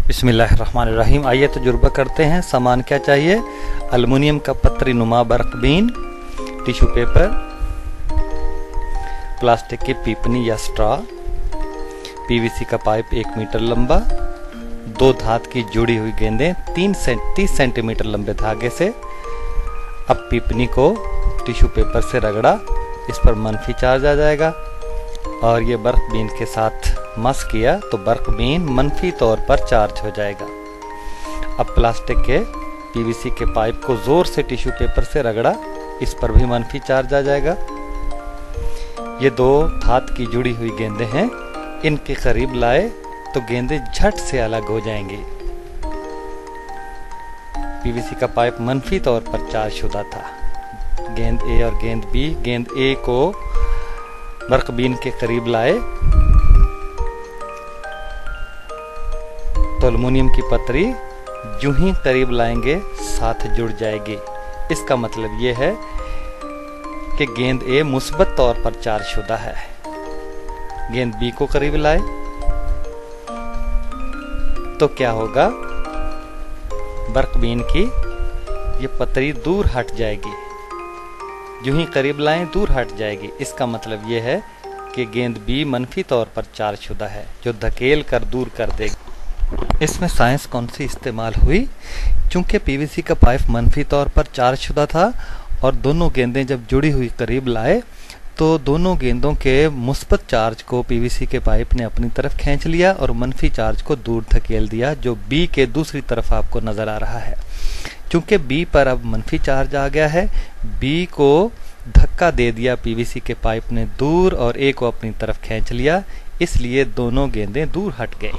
बिस्मिल्लाहिर्रहमानिर्रहीम। आइए तजुर्बा करते हैं। सामान क्या चाहिए? अलुमिनियम का पतरी नुमा बर्क बीन, टिश्यू पेपर, प्लास्टिक की पीपनी या स्ट्रॉ, पीवीसी का पाइप 1 मीटर लंबा, 2 धात की जुड़ी हुई गेंदें 30 सेंटीमीटर लंबे धागे से। अब पीपनी को टिश्यू पेपर से रगड़ा, इस पर मनफी चार्ज आ जाएगा और ये बर्क बीन के साथ मस किया तो बर्क बीन मनफी तौर पर चार्ज हो जाएगा। अब प्लास्टिक के पीवीसी के पाइप को जोर से टिश्यू पेपर से रगड़ा, इस पर भी मनफी चार्ज आ जाएगा। ये 2 धात की जुड़ी हुई गेंदें हैं, इनके करीब लाए तो गेंदें झट से अलग हो जाएंगी। पीवीसी का पाइप मनफी तौर पर चार्ज शुदा था। गेंद ए और गेंद बी, गेंद ए को बर्क बीन के करीब लाए तो एल्युमिनियम की पतरी यूं ही करीब लाएंगे साथ जुड़ जाएगी। इसका मतलब यह है कि गेंद ए मुस्बत तौर पर चार्ज शुदा है। गेंद बी को करीब लाए तो क्या होगा? बर्क बीन की ये पतरी दूर हट जाएगी। यूं ही करीब लाएं दूर हट जाएगी। इसका मतलब यह है कि गेंद बी मनफी तौर पर चार्ज शुदा है, जो धकेल कर दूर कर देगी। इसमें साइंस कौन सी इस्तेमाल हुई? चूंकि पीवीसी का पाइप मनफी तौर पर चार्ज शुदा था और दोनों गेंदें जब जुड़ी हुई करीब लाए तो दोनों गेंदों के मुस्बत चार्ज को पीवीसी के पाइप ने अपनी तरफ खींच लिया और मनफी चार्ज को दूर धकेल दिया, जो बी के दूसरी तरफ आपको नजर आ रहा है। चूंकि बी पर अब मनफी चार्ज आ गया है, बी को धक्का दे दिया पीवीसी के पाइप ने दूर और ए को अपनी तरफ खींच लिया, इसलिए दोनों गेंदें दूर हट गई।